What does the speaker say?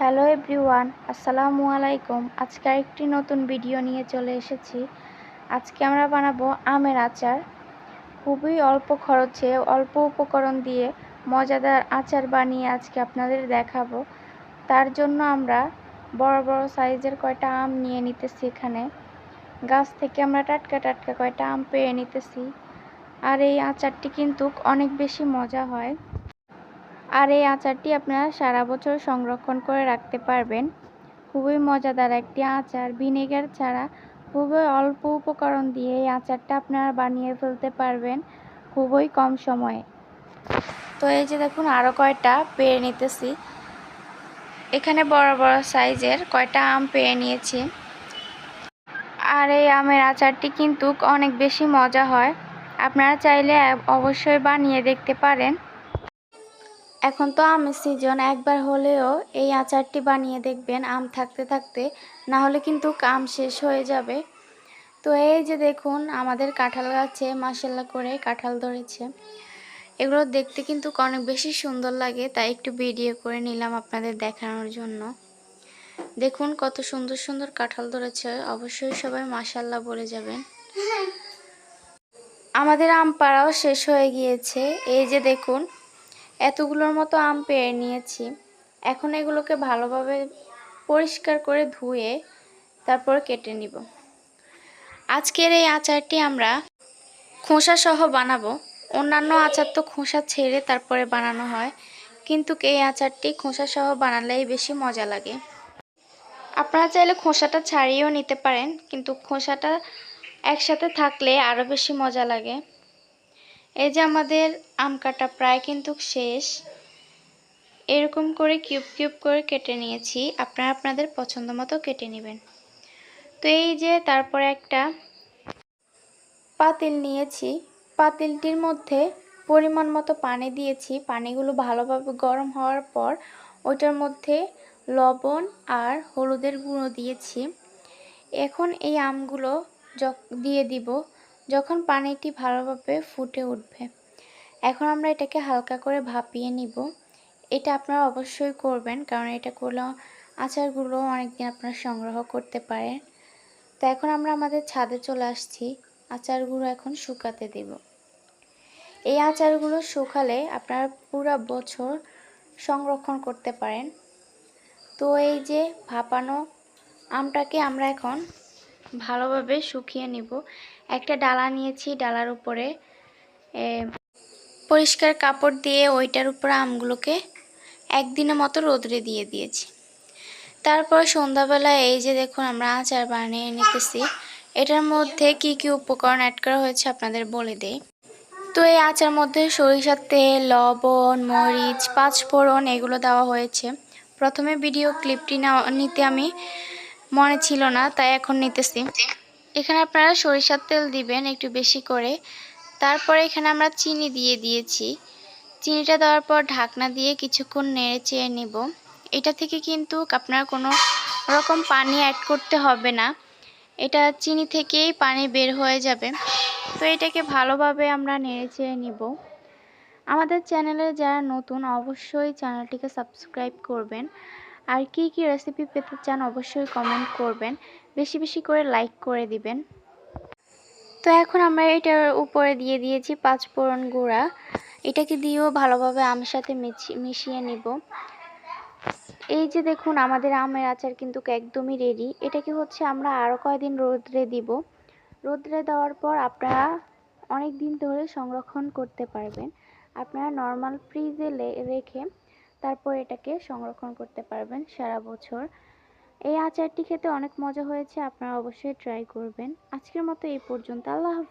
Hello everyone, আসসালামু আলাইকুম। আজকে আরেকটি নতুন ভিডিও নিয়ে চলে এসেছি। আজকে আমরা বানাবো আমের আচার। খুবই অল্প খরচে অল্প উপকরণ দিয়ে মজাদার আচার বানিয়ে আজকে আপনাদের দেখাবো। তার জন্য আমরা বড় বড় সাইজের কয়টা আম নিয়ে নিতেছি। এখানে গাছ থেকে আমরা টাটকা টাটকা কয়টা আম পেড়ে নিতেছি। আর এই আচারটি কিন্তু অনেক বেশি মজা হয়। আর এই আচারটি আপনারা সারা বছর সংরক্ষণ করে রাখতে পারবেন। খুবই মজাদার একটি আচার। ভিনেগার ছাড়া খুবই অল্প উপকরণ দিয়ে এই আচারটা আপনারা বানিয়ে ফেলতে পারবেন খুবই কম সময়ে। তো এই যে দেখুন, আরও কয়টা পেড়ে নিতেছি। এখানে বড় বড় সাইজের কয়টা আম পেড়ে নিয়েছি। আর এই আমের আচারটি কিন্তু অনেক বেশি মজা হয়। আপনারা চাইলে অবশ্যই বানিয়ে দেখতে পারেন। এখন তো আমের সিজন, একবার হলেও এই আচারটি বানিয়ে দেখবেন আম থাকতে থাকতে, না হলে কিন্তু আম শেষ হয়ে যাবে। তো এই যে দেখুন, আমাদের কাঁঠাল গাছে মাশাআল্লাহ করে কাঁঠাল ধরেছে। এগুলো দেখতে কিন্তু অনেক বেশি সুন্দর লাগে, তাই একটু ভিডিও করে নিলাম আপনাদের দেখানোর জন্য। দেখুন কত সুন্দর সুন্দর কাঁঠাল ধরেছে, অবশ্যই সবাই মাশাআল্লাহ বলে যাবেন। আমাদের আম পাড়াও শেষ হয়ে গিয়েছে। এই যে দেখুন, এতগুলোর মতো আম পেড়ে নিয়েছি। এখন এগুলোকে ভালোভাবে পরিষ্কার করে ধুয়ে তারপর কেটে নিব। আজকের এই আচারটি আমরা খোসা সহ বানাবো। অন্যান্য আচার তো খোসা ছেড়ে তারপরে বানানো হয়, কিন্তু এই আচারটি খোসা সহ বানালেই বেশি মজা লাগে। আপনারা চাইলে খোসাটা ছাড়িয়েও নিতে পারেন, কিন্তু খোসাটা একসাথে থাকলে আরও বেশি মজা লাগে। এই যে আমাদের আম কাটা প্রায় কিন্তু শেষ। এরকম করে কিউব কিউব করে কেটে নিয়েছি। আপনারা আপনাদের পছন্দ মতো কেটে নেবেন। তো এই যে তারপরে একটা পাতিল নিয়েছি। পাতিলটির মধ্যে পরিমাণ মতো পানি দিয়েছি। পানিগুলো ভালোভাবে গরম হওয়ার পর ওইটার মধ্যে লবণ আর হলুদের গুঁড়ো দিয়েছি। এখন এই আমগুলো দিয়ে দিব যখন পানিটি ভালোভাবে ফুটে উঠবে। এখন আমরা এটাকে হালকা করে ভাপিয়ে নিব। এটা আপনারা অবশ্যই করবেন, কারণ এটা করলে আচারগুলো অনেকদিন আপনারা সংগ্রহ করতে পারেন। তো এখন আমরা আমাদের ছাদে চলে আসছি। আচারগুলো এখন শুকাতে দেব। এই আচারগুলো শুকালে আপনারা পুরো বছর সংরক্ষণ করতে পারেন। তো এই যে ভাপানো আমটাকে আমরা এখন ভালোভাবে শুকিয়ে নিব। একটা ডালা নিয়েছি, ডালার উপরে পরিষ্কার কাপড় দিয়ে ওইটার উপরে আমগুলোকে একদিনের মতো রোদরে দিয়ে দিয়েছি। তারপর সন্ধ্যাবেলা এই যে দেখুন, আমরা আচার বানিয়ে নিতেছি। এটার মধ্যে কি কি উপকরণ অ্যাড করা হয়েছে আপনাদের বলে দেই। তো এই আচার মধ্যে সরিষার তেল, লবণ, মরিচ, পাঁচফোড়ন এগুলো দেওয়া হয়েছে। প্রথমে ভিডিও ক্লিপটি নিতে আমি মনে ছিল না, তাই এখন নিতেছি। এখানে আপনারা সরিষার তেল দিবেন একটু বেশি করে। তারপরে এখানে আমরা চিনি দিয়ে দিয়েছি। চিনিটা দেওয়ার পর ঢাকনা দিয়ে কিছুক্ষণ নেড়ে চেড়ে নেব। এটা থেকে কিন্তু আপনার কোনো রকম পানি অ্যাড করতে হবে না, এটা চিনি থেকেই পানি বের হয়ে যাবে। তো এটাকে ভালোভাবে আমরা নেড়ে চেড়ে নিব। আমাদের চ্যানেলে যারা নতুন, অবশ্যই চ্যানেলটিকে সাবস্ক্রাইব করবেন। আর কি কি রেসিপি পেতে চান অবশ্যই কমেন্ট করবেন, বেশি বেশি করে লাইক করে দিবেন। তো এখন আমরা এটার উপরে দিয়ে দিয়েছি পাঁচফোড়ন গুঁড়া। এটাকে দিয়েও ভালোভাবে আমের সাথে মিশিয়ে নিব। এই যে দেখুন, আমাদের আমের আচার কিন্তু একদমই রেডি। এটাকে হচ্ছে আমরা আরও কয়েকদিন রোদ্রে দিব। রোদ্রে দেওয়ার পর আপনারা অনেক দিন ধরে সংরক্ষণ করতে পারবেন। আপনারা নর্মাল ফ্রিজে রেখে তারপর এটাকে সংরক্ষণ করতে পারবেন সারা বছর। এই আচারটি খেতে অনেক মজা হয়েছে, আপনারা অবশ্যই ট্রাই করবেন। আজকের মতো এই পর্যন্ত। আল্লাহ হাফেজ।